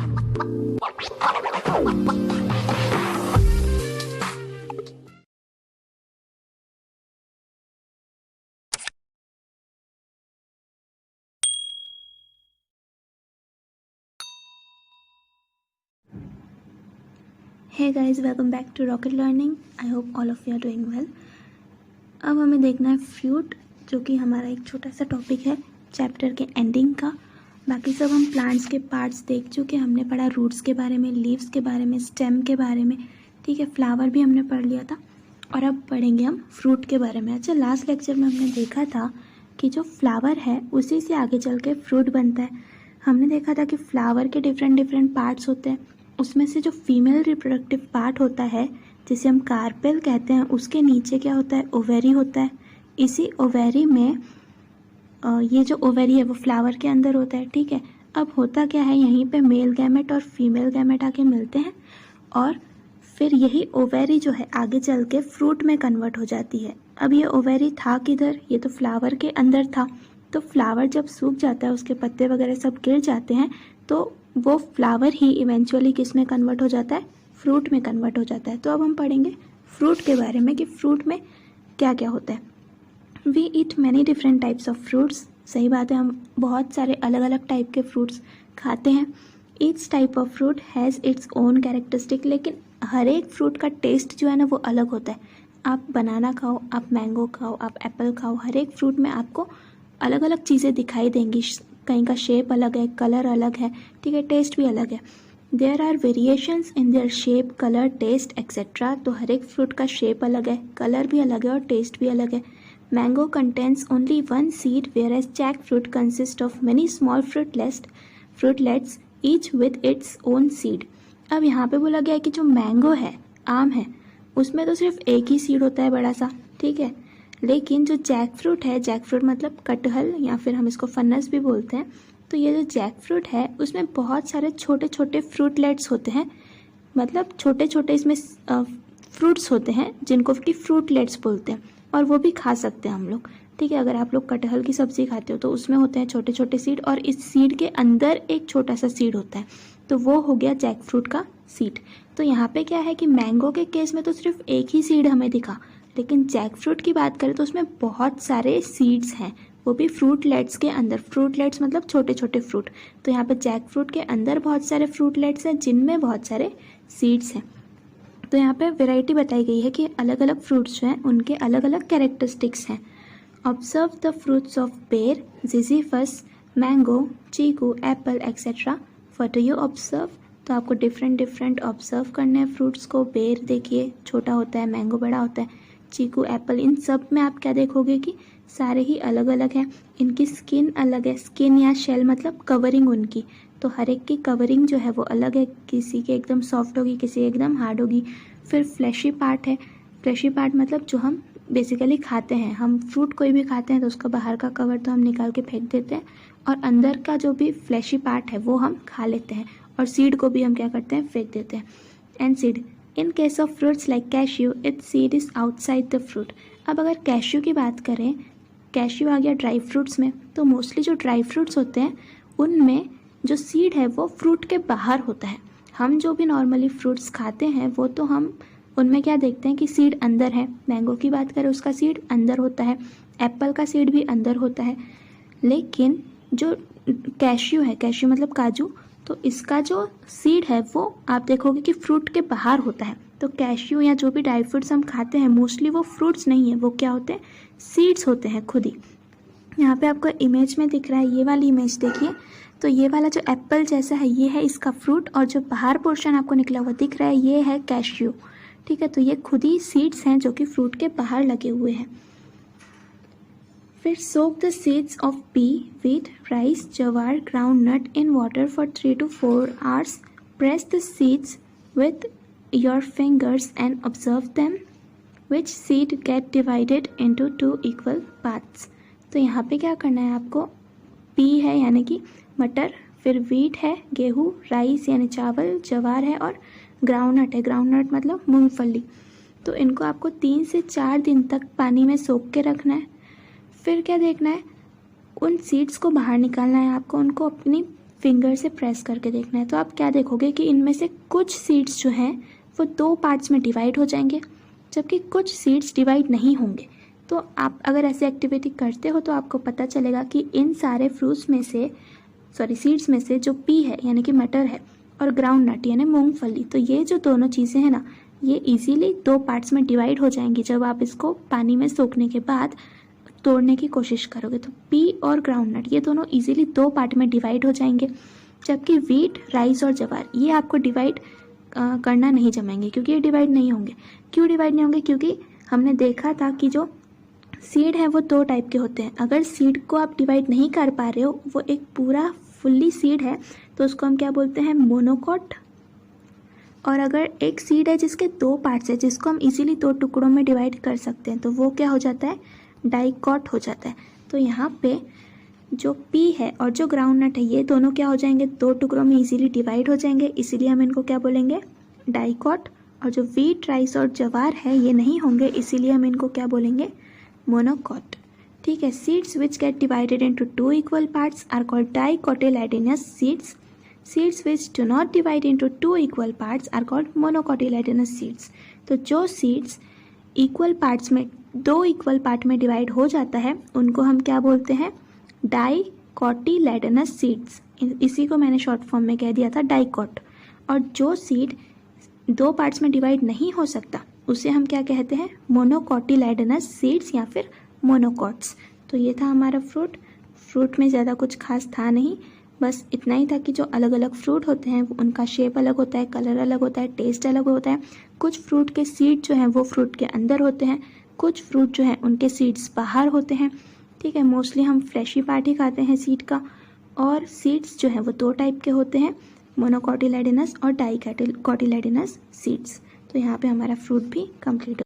Hey guys, welcome back to Rocket Learning. I hope all of you are doing well. अब हमें देखना है fruit, जो कि हमारा एक छोटा सा टॉपिक है चैप्टर के एंडिंग का। बाकी सब हम प्लांट्स के पार्ट्स देख चुके, हमने पढ़ा रूट्स के बारे में, लीव्स के बारे में, स्टेम के बारे में, ठीक है, फ्लावर भी हमने पढ़ लिया था। और अब पढ़ेंगे हम फ्रूट के बारे में। अच्छा, लास्ट लेक्चर में हमने देखा था कि जो फ्लावर है उसी से आगे चल के फ्रूट बनता है। हमने देखा था कि फ्लावर के डिफरेंट पार्ट्स होते हैं, उसमें से जो फीमेल रिप्रोडक्टिव पार्ट होता है जिसे हम कार्पेल कहते हैं, उसके नीचे क्या होता है, ओवेरी होता है। इसी ओवेरी में ये जो ओवेरी है वो फ्लावर के अंदर होता है, ठीक है। अब होता क्या है, यहीं पे मेल गैमेट और फीमेल गैमेट आके मिलते हैं और फिर यही ओवेरी जो है आगे चल के फ्रूट में कन्वर्ट हो जाती है। अब ये ओवेरी था किधर, ये तो फ्लावर के अंदर था। तो फ्लावर जब सूख जाता है, उसके पत्ते वगैरह सब गिर जाते हैं, तो वो फ्लावर ही इवेंचुअली किस में कन्वर्ट हो जाता है, फ्रूट में कन्वर्ट हो जाता है। तो अब हम पढ़ेंगे फ्रूट के बारे में कि फ्रूट में क्या क्या होता है। We eat many different types of fruits. सही बात है, हम बहुत सारे अलग अलग टाइप के फ्रूट्स खाते हैं। Each type of fruit has its own characteristic, लेकिन हर एक फ्रूट का टेस्ट जो है ना वो अलग होता है। आप बनाना खाओ, आप मैंगो खाओ, आप एप्पल खाओ, हर एक फ्रूट में आपको अलग अलग चीज़ें दिखाई देंगी। कहीं का शेप अलग है, कलर अलग है, ठीक है, टेस्ट भी अलग है। There are variations in their shape, colour, taste etcetera. तो हर एक फ्रूट का शेप अलग है, कलर भी अलग है और टेस्ट भी अलग है। Mango contains only one seed, whereas jackfruit consist of many small fruitlets each with its own seed. अब यहाँ पे बोला गया है कि जो मैंगो है, आम है, उसमें तो सिर्फ एक ही सीड होता है बड़ा सा, ठीक है। लेकिन जो जैक फ्रूट है, जैक फ्रूट मतलब कटहल या फिर हम इसको फन्नस भी बोलते हैं, तो ये जो जैक फ्रूट है उसमें बहुत सारे छोटे छोटे फ्रूटलेट्स होते हैं, मतलब छोटे छोटे इसमें फ्रूट्स होते हैं जिनको कि फ्रूटलेट्स बोलते हैं, और वो भी खा सकते हैं हम लोग, ठीक है। अगर आप लोग कटहल की सब्ज़ी खाते हो तो उसमें होते हैं छोटे छोटे सीड, और इस सीड के अंदर एक छोटा सा सीड होता है, तो वो हो गया जैक फ्रूट का सीड। तो यहाँ पे क्या है कि मैंगो के केस में तो सिर्फ एक ही सीड हमें दिखा, लेकिन जैक फ्रूट की बात करें तो उसमें बहुत सारे सीड्स हैं, वो भी फ्रूटलेट्स के अंदर। फ्रूटलेट्स मतलब छोटे छोटे फ्रूट। तो यहाँ पे जैक फ्रूट के अंदर बहुत सारे फ्रूटलेट्स हैं जिनमें बहुत सारे सीड्स हैं। तो यहाँ पे वैरायटी बताई गई है कि अलग अलग फ्रूट्स जो हैं उनके अलग अलग कैरेक्टरिस्टिक्स हैं। Observe the fruits of ber, ziziphus, mango, chikoo, apple etcetera. What do you observe? तो आपको डिफरेंट ऑब्जर्व करने हैं फ्रूट्स को। बेर देखिए छोटा होता है, मैंगो बड़ा होता है, चीकू, एप्पल, इन सब में आप क्या देखोगे कि सारे ही अलग अलग हैं। इनकी स्किन अलग है, स्किन या शेल मतलब कवरिंग उनकी, तो हर एक की कवरिंग जो है वो अलग है, किसी की एकदम सॉफ्ट होगी, किसी एकदम हार्ड होगी। फिर फ्लैशी पार्ट है, फ्लैशी पार्ट मतलब जो हम बेसिकली खाते हैं, हम फ्रूट कोई भी खाते हैं तो उसका बाहर का कवर तो हम निकाल के फेंक देते हैं, और अंदर का जो भी फ्लैशी पार्ट है वो हम खा लेते हैं, और सीड को भी हम क्या करते हैं, फेंक देते हैं। And seed, in case of fruits like cashew, it's seed is outside the fruit. अब अगर कैश्यू की बात करें, कैश्यू आ गया ड्राई फ्रूट्स में, तो मोस्टली जो ड्राई फ्रूट्स होते हैं उनमें जो सीड है वो फ्रूट के बाहर होता है। हम जो भी नॉर्मली फ्रूट्स खाते हैं वो तो हम उनमें क्या देखते हैं कि सीड अंदर है। मैंगो की बात करें, उसका सीड अंदर होता है, एप्पल का सीड भी अंदर होता है। लेकिन जो कैश्यू है, कैश्यू मतलब काजू, तो इसका जो सीड है वो आप देखोगे कि फ्रूट के बाहर होता है। तो कैश्यू या जो भी ड्राई फ्रूट्स हम खाते हैं मोस्टली वो फ्रूट्स नहीं है, वो क्या होते हैं, सीड्स होते हैं खुद ही। यहाँ पे आपको इमेज में दिख रहा है, ये वाली इमेज देखिए, तो ये वाला जो एप्पल जैसा है ये है इसका फ्रूट, और जो बाहर पोर्शन आपको निकला हुआ दिख रहा है ये है कैश्यू, ठीक है। तो ये खुद ही सीड्स हैं जो कि फ्रूट के बाहर लगे हुए हैं। फिर soak the seeds of pea, wheat, rice, jowar, groundnut in water for 3 to 4 hours. Press the seeds with your fingers and observe them, which seed get divided into 2 equal parts. तो यहाँ पे क्या करना है आपको, पी है यानी कि मटर, फिर व्हीट है गेहूँ, राइस यानी चावल, जवार है, और ग्राउंडनट है, ग्राउंडनट मतलब मूंगफली। तो इनको आपको 3 से 4 दिन तक पानी में सोख के रखना है। फिर क्या देखना है, उन सीड्स को बाहर निकालना है आपको, उनको अपनी फिंगर से प्रेस करके देखना है। तो आप क्या देखोगे कि इनमें से कुछ सीड्स जो हैं वो 2 पार्ट्स में डिवाइड हो जाएंगे, जबकि कुछ सीड्स डिवाइड नहीं होंगे। तो आप अगर ऐसी एक्टिविटी करते हो तो आपको पता चलेगा कि इन सारे फ्रूट्स में से सीड्स में से जो पी है यानी कि मटर है और ग्राउंड नट यानी मूंगफली, तो ये जो दोनों चीज़ें हैं ना, ये इजीली 2 पार्ट्स में डिवाइड हो जाएंगी जब आप इसको पानी में सोखने के बाद तोड़ने की कोशिश करोगे। तो पी और ग्राउंड नट ये दोनों इजीली 2 पार्ट में डिवाइड हो जाएंगे, जबकि वीट, राइस और जवार ये आपको डिवाइड करना नहीं जमेंगे, क्योंकि ये डिवाइड नहीं होंगे। क्यों डिवाइड नहीं होंगे? क्योंकि हमने देखा था कि जो सीड है वो 2 टाइप के होते हैं। अगर सीड को आप डिवाइड नहीं कर पा रहे हो, वो एक पूरा फुल्ली सीड है, तो उसको हम क्या बोलते हैं? मोनोकॉट। और अगर एक सीड है जिसके 2 पार्ट्स है, जिसको हम इजीली 2 टुकड़ों में डिवाइड कर सकते हैं, तो वो क्या हो जाता है? डाइकॉट हो जाता है। तो यहाँ पे जो पी है और जो ग्राउंड नट है ये दोनों क्या हो जाएंगे? 2 टुकड़ों में इजीली डिवाइड हो जाएंगे, इसीलिए हम इनको क्या बोलेंगे? डाइकॉट। और जो वीट, राइस और जवार है ये नहीं होंगे, इसीलिए हम इनको क्या बोलेंगे? मोनोकॉट। ठीक है। Seeds which get divided into 2 equal parts are called dicotyledonous seeds. Seeds which do not divide into 2 equal parts are called monocotyledonous seeds. तो जो सीड्स इक्वल पार्ट्स में 2 इक्वल पार्ट में डिवाइड हो जाता है उनको हम क्या बोलते हैं? Dicotyledonous seeds. इसी को मैंने शॉर्ट फॉर्म में कह दिया था डाइकॉट। और जो सीड 2 पार्ट्स में डिवाइड नहीं हो सकता उसे हम क्या कहते हैं? मोनोकोटिलेडोनस सीड्स या फिर मोनोकॉट्स। तो ये था हमारा फ्रूट में ज़्यादा कुछ खास था नहीं, बस इतना ही था कि जो अलग अलग फ्रूट होते हैं उनका शेप अलग होता है, कलर अलग होता है, टेस्ट अलग होता है। कुछ फ्रूट के सीड जो हैं वो फ्रूट के अंदर होते हैं, कुछ फ्रूट जो हैं उनके सीड्स बाहर होते हैं। ठीक है। मोस्टली हम फ्लैशी पार्ट ही खाते हैं सीड का। और सीड्स जो हैं वो 2 टाइप के होते हैं, मोनोकोटिलेडोनस और डाइकोटिलेडोनस सीड्स। तो यहाँ पे हमारा फ्रूट भी कंप्लीट हो